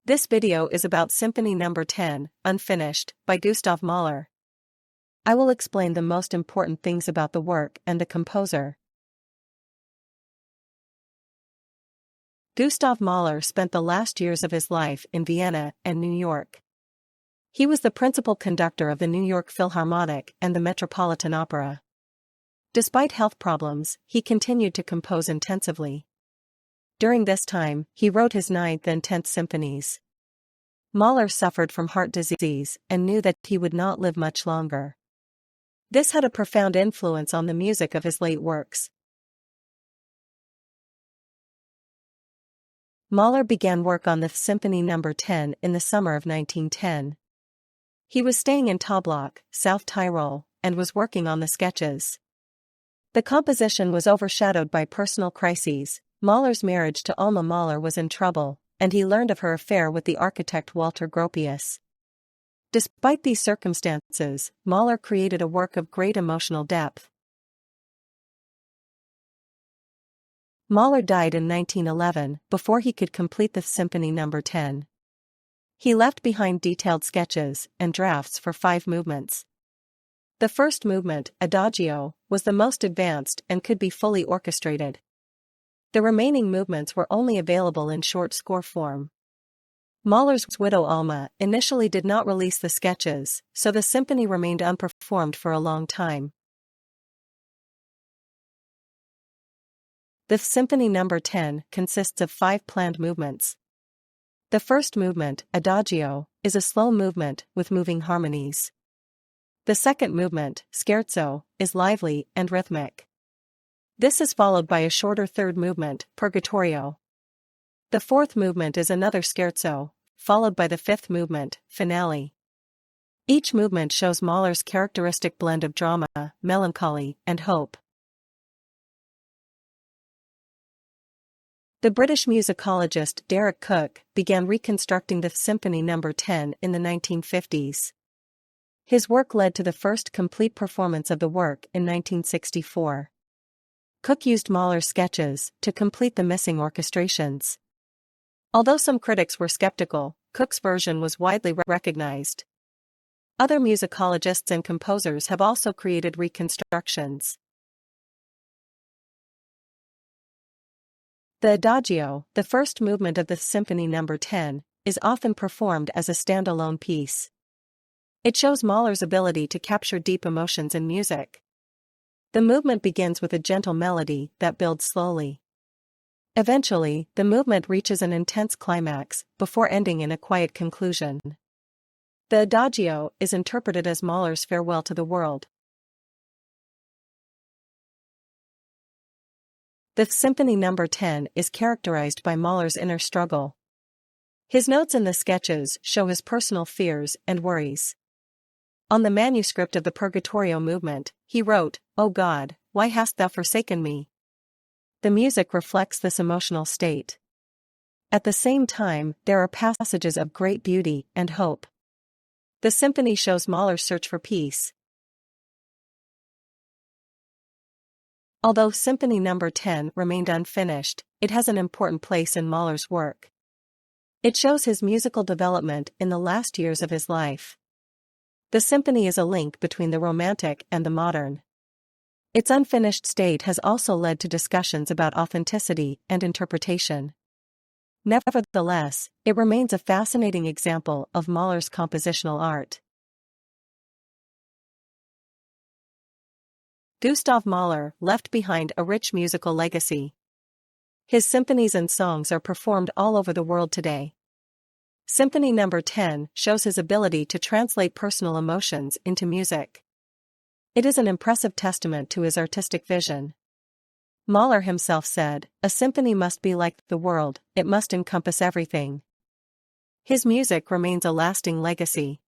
This video is about Symphony No. 10, Unfinished, by Gustav Mahler. I will explain the most important things about the work and the composer. Gustav Mahler spent the last years of his life in Vienna and New York. He was the principal conductor of the New York Philharmonic and the Metropolitan Opera. Despite health problems, he continued to compose intensively. During this time, he wrote his 9th and 10th symphonies. Mahler suffered from heart disease and knew that he would not live much longer. This had a profound influence on the music of his late works. Mahler began work on the Symphony No. 10 in the summer of 1910. He was staying in Toblach, South Tyrol, and was working on the sketches. The composition was overshadowed by personal crises. Mahler's marriage to Alma Mahler was in trouble, and he learned of her affair with the architect Walter Gropius. Despite these circumstances, Mahler created a work of great emotional depth. Mahler died in 1911 before he could complete the Symphony No. 10. He left behind detailed sketches and drafts for 5 movements. The first movement, Adagio, was the most advanced and could be fully orchestrated. The remaining movements were only available in short score form. Mahler's widow Alma initially did not release the sketches, so the symphony remained unperformed for a long time. The Symphony No. 10 consists of 5 planned movements. The first movement, Adagio, is a slow movement with moving harmonies. The second movement, Scherzo, is lively and rhythmic. This is followed by a shorter third movement, Purgatorio. The fourth movement is another scherzo, followed by the fifth movement, Finale. Each movement shows Mahler's characteristic blend of drama, melancholy, and hope. The British musicologist Derek Cook began reconstructing the Symphony No. 10 in the 1950s. His work led to the first complete performance of the work in 1964. Cook used Mahler's sketches to complete the missing orchestrations. Although some critics were skeptical, Cook's version was widely recognized. Other musicologists and composers have also created reconstructions. The Adagio, the first movement of the Symphony No. 10, is often performed as a standalone piece. It shows Mahler's ability to capture deep emotions in music. The movement begins with a gentle melody that builds slowly. Eventually, the movement reaches an intense climax, before ending in a quiet conclusion. The Adagio is interpreted as Mahler's farewell to the world. The Symphony No. 10 is characterized by Mahler's inner struggle. His notes in the sketches show his personal fears and worries. On the manuscript of the Purgatorio movement, he wrote, "O God, why hast thou forsaken me?" The music reflects this emotional state. At the same time, there are passages of great beauty and hope. The symphony shows Mahler's search for peace. Although Symphony No. 10 remained unfinished, it has an important place in Mahler's work. It shows his musical development in the last years of his life. The symphony is a link between the Romantic and the modern. Its unfinished state has also led to discussions about authenticity and interpretation. Nevertheless, it remains a fascinating example of Mahler's compositional art. Gustav Mahler left behind a rich musical legacy. His symphonies and songs are performed all over the world today. Symphony No. 10 shows his ability to translate personal emotions into music. It is an impressive testament to his artistic vision. Mahler himself said, "A symphony must be like the world, it must encompass everything." His music remains a lasting legacy.